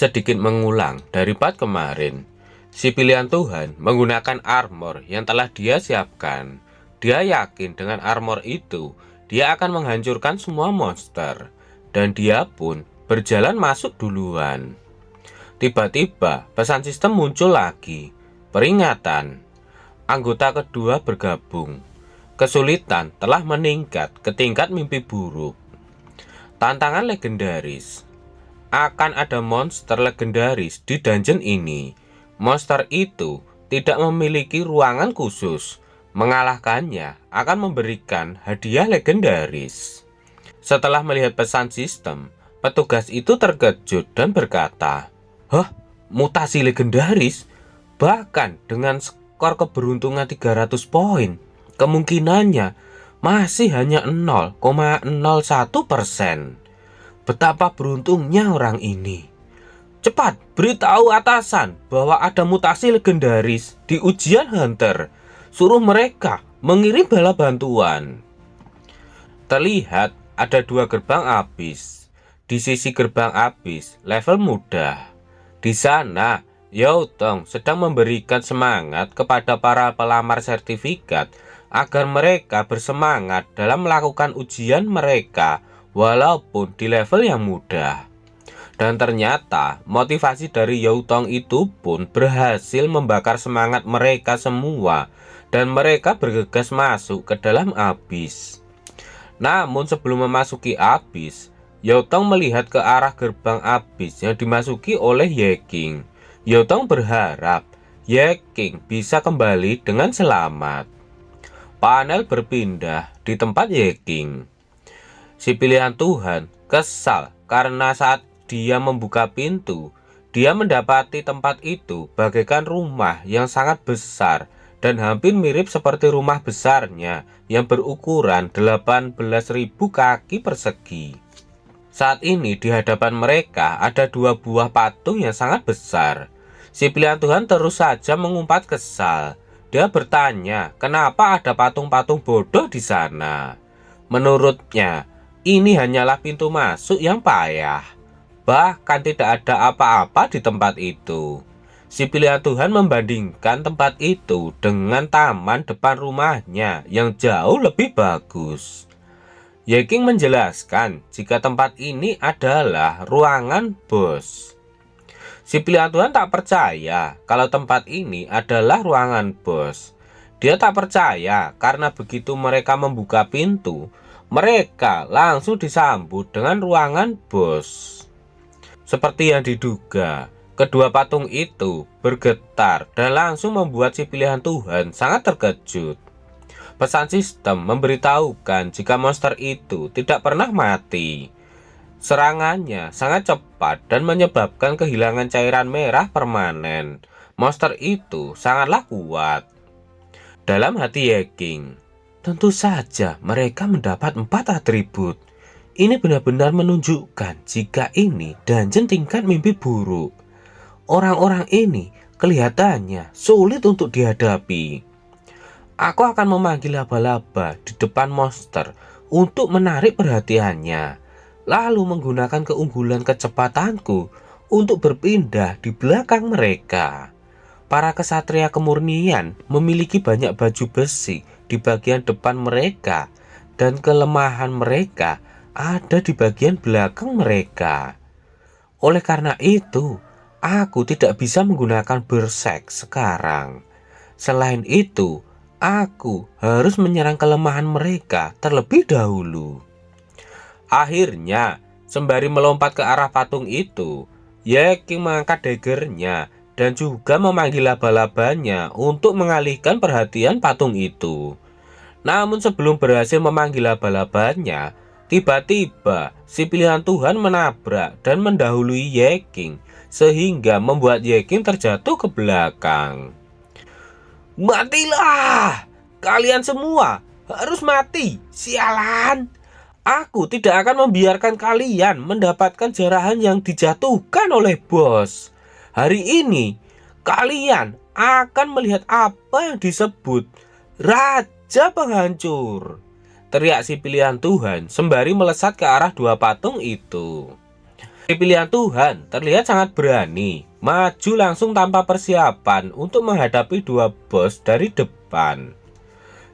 sedikit mengulang dari part kemarin. Si pilihan Tuhan menggunakan armor yang telah dia siapkan. Dia yakin dengan armor itu, dia akan menghancurkan semua monster. Dan dia pun berjalan masuk duluan. Tiba-tiba pesan sistem muncul lagi. Peringatan. Anggota kedua bergabung. Kesulitan telah meningkat ke tingkat mimpi buruk. Tantangan legendaris. Akan ada monster legendaris di dungeon ini. Monster itu tidak memiliki ruangan khusus. Mengalahkannya akan memberikan hadiah legendaris. Setelah melihat pesan sistem, petugas itu terkejut dan berkata, "Hah? Mutasi legendaris? Bahkan dengan skor keberuntungan 300 poin, kemungkinannya masih hanya 0,01%. Betapa beruntungnya orang ini. Cepat beritahu atasan bahwa ada mutasi legendaris di ujian Hunter. Suruh mereka mengirim bala bantuan." Terlihat ada 2 gerbang abis. Di sisi gerbang abis level mudah. Di sana Yautong sedang memberikan semangat kepada para pelamar sertifikat agar mereka bersemangat dalam melakukan ujian mereka walaupun di level yang mudah. Dan ternyata motivasi dari Yautong itu pun berhasil membakar semangat mereka semua dan mereka bergegas masuk ke dalam abis. Namun sebelum memasuki abis, Yautong melihat ke arah gerbang abis yang dimasuki oleh Yeking. Yautong berharap Yeking bisa kembali dengan selamat. Panel berpindah di tempat Yeking. Si pilihan Tuhan kesal karena saat dia membuka pintu, dia mendapati tempat itu bagaikan rumah yang sangat besar dan hampir mirip seperti rumah besarnya yang berukuran 18.000 kaki persegi. Saat ini di hadapan mereka ada 2 buah patung yang sangat besar. Si pilihan Tuhan terus saja mengumpat kesal. Dia bertanya, kenapa ada patung-patung bodoh di sana? Menurutnya, ini hanyalah pintu masuk yang payah. Bahkan tidak ada apa-apa di tempat itu. Si pilihan Tuhan membandingkan tempat itu dengan taman depan rumahnya yang jauh lebih bagus. Yeking menjelaskan jika tempat ini adalah ruangan bos. Si pilihan Tuhan tak percaya kalau tempat ini adalah ruangan bos. Dia tak percaya karena begitu mereka membuka pintu, mereka langsung disambut dengan ruangan bos. Seperti yang diduga, kedua patung itu bergetar dan langsung membuat si pilihan Tuhan sangat terkejut. Pesan sistem memberitahukan jika monster itu tidak pernah mati. Serangannya sangat cepat dan menyebabkan kehilangan cairan merah permanen. Monster itu sangatlah kuat. Dalam hati Yeking, tentu saja mereka mendapat 4 atribut. Ini benar-benar menunjukkan jika ini dungeon tingkat mimpi buruk. Orang-orang ini kelihatannya sulit untuk dihadapi. Aku akan memanggil laba-laba di depan monster untuk menarik perhatiannya, lalu menggunakan keunggulan kecepatanku untuk berpindah di belakang mereka. Para kesatria kemurnian memiliki banyak baju besi di bagian depan mereka, dan kelemahan mereka ada di bagian belakang mereka. Oleh karena itu, aku tidak bisa menggunakan Berserk sekarang. Selain itu, aku harus menyerang kelemahan mereka terlebih dahulu. Akhirnya, sembari melompat ke arah patung itu, Yeking mengangkat daggernya dan juga memanggil laba-labanya untuk mengalihkan perhatian patung itu. Namun sebelum berhasil memanggil laba-labanya, tiba-tiba si pilihan Tuhan menabrak dan mendahului Yeking sehingga membuat Yeking terjatuh ke belakang. "Matilah! Kalian semua harus mati! Sialan! Aku tidak akan membiarkan kalian mendapatkan jarahan yang dijatuhkan oleh bos. Hari ini, kalian akan melihat apa yang disebut Raja Penghancur," teriak si pilihan Tuhan sembari melesat ke arah 2 patung itu. Si pilihan Tuhan terlihat sangat berani, maju langsung tanpa persiapan untuk menghadapi dua bos dari depan.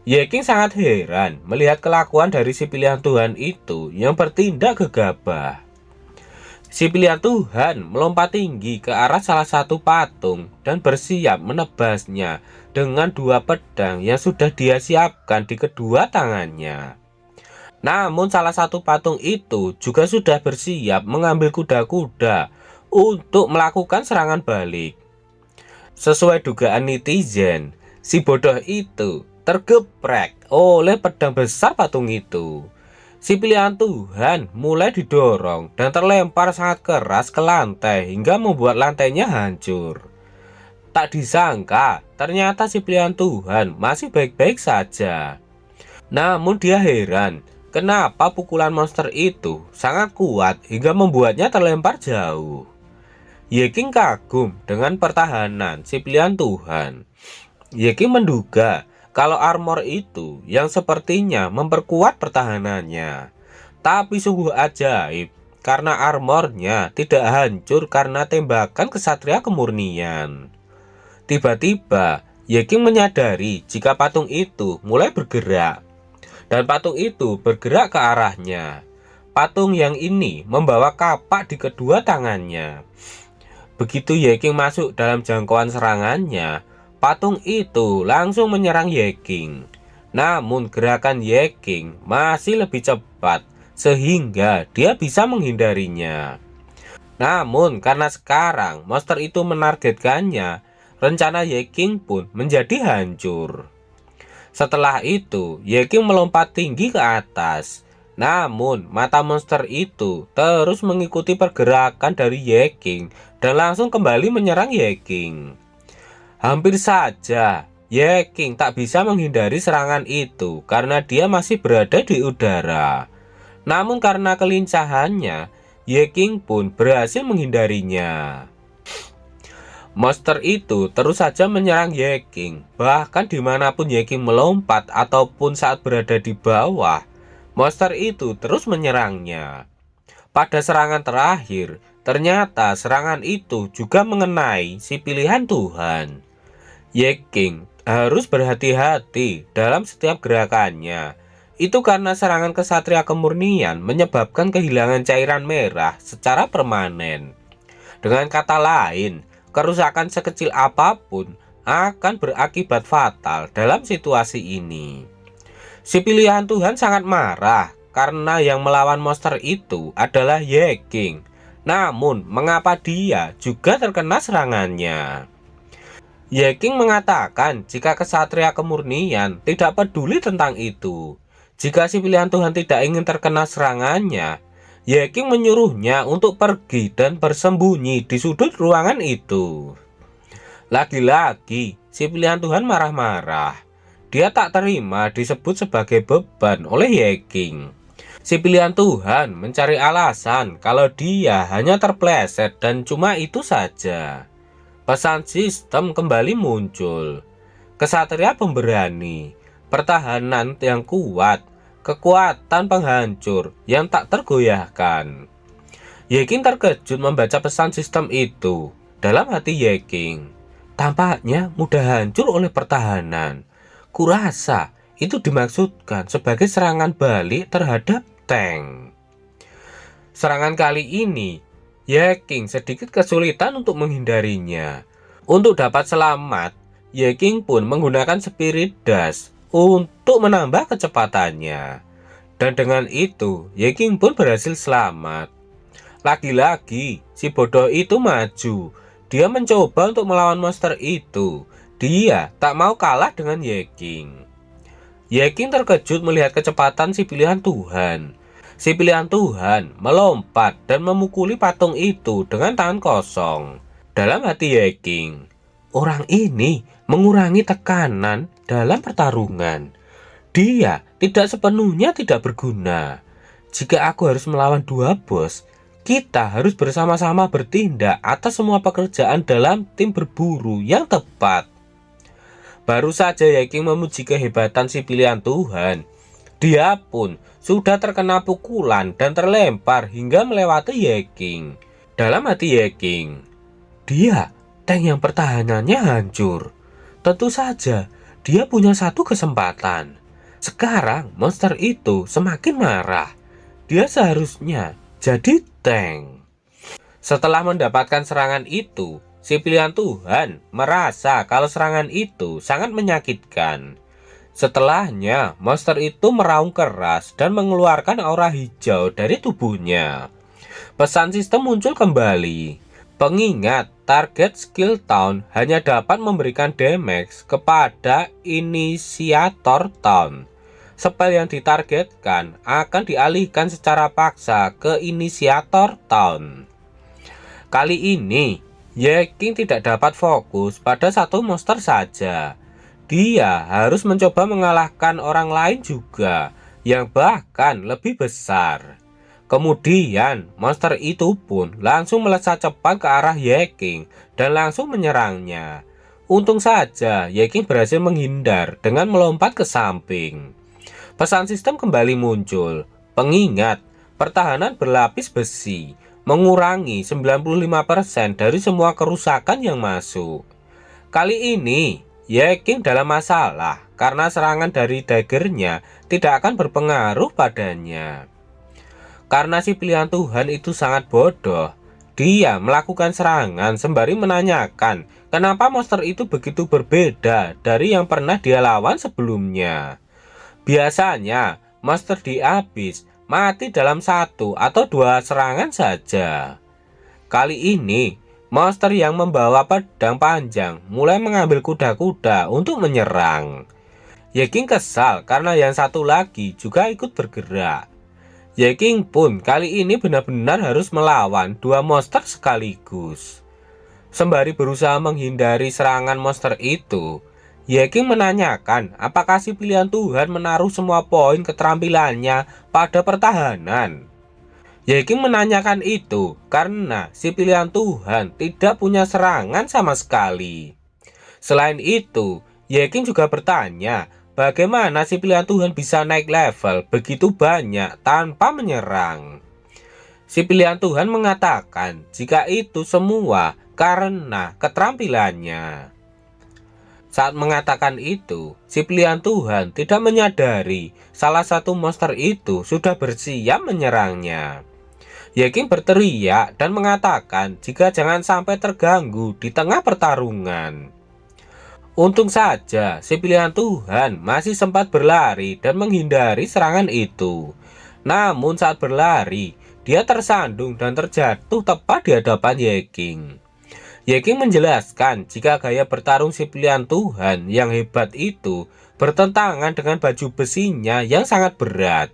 Yeking sangat heran melihat kelakuan dari si pilihan Tuhan itu yang bertindak gegabah. Si pilihan Tuhan melompat tinggi ke arah salah satu patung dan bersiap menebasnya dengan dua pedang yang sudah dia siapkan di kedua tangannya. Namun salah satu patung itu juga sudah bersiap mengambil kuda-kuda untuk melakukan serangan balik. Sesuai dugaan netizen, si bodoh itu tergeprek oleh pedang besar patung itu. Si pilihan Tuhan mulai didorong dan terlempar sangat keras ke lantai hingga membuat lantainya hancur. Tak disangka, ternyata si pilihan Tuhan masih baik-baik saja. Namun dia heran, kenapa pukulan monster itu sangat kuat hingga membuatnya terlempar jauh. Yeking kagum dengan pertahanan si pilihan Tuhan. Yeking menduga kalau armor itu yang sepertinya memperkuat pertahanannya. Tapi sungguh ajaib karena armornya tidak hancur karena tembakan kesatria kemurnian. Tiba-tiba Yeking menyadari jika patung itu mulai bergerak. Dan patung itu bergerak ke arahnya. Patung yang ini membawa kapak di kedua tangannya. Begitu Yeking masuk dalam jangkauan serangannya, patung itu langsung menyerang Yeking. Namun gerakan Yeking masih lebih cepat sehingga dia bisa menghindarinya. Namun karena sekarang monster itu menargetkannya, rencana Yeking pun menjadi hancur. Setelah itu, Yeking melompat tinggi ke atas. Namun, mata monster itu terus mengikuti pergerakan dari Yeking dan langsung kembali menyerang Yeking. Hampir saja, Yeking tak bisa menghindari serangan itu karena dia masih berada di udara. Namun karena kelincahannya, Yeking pun berhasil menghindarinya. Monster itu terus saja menyerang Yeking, bahkan dimanapun Yeking melompat ataupun saat berada di bawah, monster itu terus menyerangnya. Pada serangan terakhir, ternyata serangan itu juga mengenai si pilihan Tuhan. Yeking harus berhati-hati dalam setiap gerakannya. Itu karena serangan kesatria kemurnian menyebabkan kehilangan cairan merah secara permanen. Dengan kata lain, kerusakan sekecil apapun akan berakibat fatal dalam situasi ini. Si pilihan Tuhan sangat marah karena yang melawan monster itu adalah Yeking. Namun, mengapa dia juga terkena serangannya? Yeking mengatakan jika kesatria kemurnian tidak peduli tentang itu. Jika si pilihan Tuhan tidak ingin terkena serangannya, Yeking menyuruhnya untuk pergi dan bersembunyi di sudut ruangan itu. Lagi-lagi, si pilihan Tuhan marah-marah. Dia tak terima disebut sebagai beban oleh Yeking. Si pilihan Tuhan mencari alasan kalau dia hanya terpleset dan cuma itu saja. Pesan sistem kembali muncul. Kesatria pemberani, pertahanan yang kuat, kekuatan penghancur yang tak tergoyahkan. Yeking terkejut membaca pesan sistem itu. Dalam hati Yeking, tampaknya mudah hancur oleh pertahanan. Kurasa itu dimaksudkan sebagai serangan balik terhadap tank. Serangan kali ini, Yeking sedikit kesulitan untuk menghindarinya. Untuk dapat selamat, Yeking pun menggunakan Spirit Dash untuk menambah kecepatannya. Dan dengan itu, Yeking pun berhasil selamat. Lagi-lagi, si bodoh itu maju. Dia mencoba untuk melawan monster itu. Dia tak mau kalah dengan Yeking. Yeking terkejut melihat kecepatan si pilihan Tuhan. Si pilihan Tuhan melompat dan memukuli patung itu dengan tangan kosong. Dalam hati Yeking, orang ini mengurangi tekanan dalam pertarungan. Dia tidak sepenuhnya tidak berguna. Jika aku harus melawan dua bos, kita harus bersama-sama bertindak atas semua pekerjaan dalam tim berburu yang tepat. Baru saja Yeking memuji kehebatan si pilihan Tuhan, dia pun sudah terkena pukulan dan terlempar hingga melewati Ye King. Dalam hati Ye King, dia tank yang pertahanannya hancur. Tentu saja dia punya satu kesempatan. Sekarang monster itu semakin marah. Dia seharusnya jadi tank. Setelah mendapatkan serangan itu, si pilihan Tuhan merasa kalau serangan itu sangat menyakitkan. Setelahnya, monster itu meraung keras dan mengeluarkan aura hijau dari tubuhnya. Pesan sistem muncul kembali. Pengingat, target skill Taunt hanya dapat memberikan damage kepada inisiator Taunt. Spell yang ditargetkan akan dialihkan secara paksa ke inisiator Taunt. Kali ini, Ye King tidak dapat fokus pada satu monster saja. Dia harus mencoba mengalahkan orang lain juga, yang bahkan lebih besar. Kemudian, monster itu pun langsung melesat cepat ke arah Ye King dan langsung menyerangnya. Untung saja, Ye King berhasil menghindar dengan melompat ke samping. Pesan sistem kembali muncul. Pengingat, pertahanan berlapis besi mengurangi 95% dari semua kerusakan yang masuk. Kali ini, Ye King dalam masalah karena serangan dari daggernya tidak akan berpengaruh padanya. Karena si pilihan Tuhan itu sangat bodoh, dia melakukan serangan sembari menanyakan kenapa monster itu begitu berbeda dari yang pernah dia lawan sebelumnya. Biasanya, monster di Abyss mati dalam 1 atau 2 serangan saja. Kali ini, monster yang membawa pedang panjang mulai mengambil kuda-kuda untuk menyerang. Ye King kesal karena yang satu lagi juga ikut bergerak. Ye King pun kali ini benar-benar harus melawan 2 monster sekaligus. Sembari berusaha menghindari serangan monster itu, Ye King menanyakan apakah si pilihan Tuhan menaruh semua poin keterampilannya pada pertahanan. Ye King menanyakan itu karena si pilihan Tuhan tidak punya serangan sama sekali. Selain itu, Ye King juga bertanya bagaimana si pilihan Tuhan bisa naik level begitu banyak tanpa menyerang. Si pilihan Tuhan mengatakan jika itu semua karena keterampilannya. Saat mengatakan itu, si pilihan Tuhan tidak menyadari salah satu monster itu sudah bersiap menyerangnya. Ye King berteriak dan mengatakan jika jangan sampai terganggu di tengah pertarungan. Untung saja si pilihan Tuhan masih sempat berlari dan menghindari serangan itu. Namun saat berlari, dia tersandung dan terjatuh tepat di hadapan Ye King. Ye King menjelaskan jika gaya bertarung si pilihan Tuhan yang hebat itu bertentangan dengan baju besinya yang sangat berat.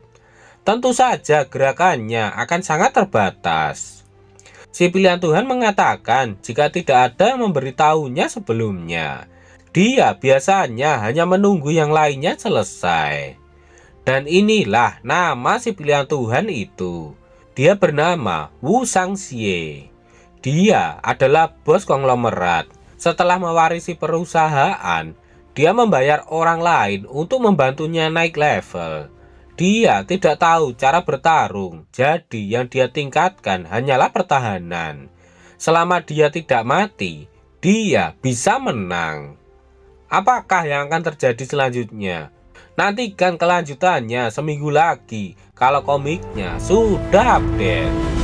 Tentu saja gerakannya akan sangat terbatas. Si pilihan Tuhan mengatakan jika tidak ada yang memberitahunya sebelumnya. Dia biasanya hanya menunggu yang lainnya selesai. Dan inilah nama si pilihan Tuhan itu. Dia bernama Wu Shangxie. Dia adalah bos konglomerat. Setelah mewarisi perusahaan, dia membayar orang lain untuk membantunya naik level. Dia tidak tahu cara bertarung, jadi yang dia tingkatkan hanyalah pertahanan. Selama dia tidak mati, dia bisa menang. Apakah yang akan terjadi selanjutnya? Nantikan kelanjutannya seminggu lagi kalau komiknya sudah update.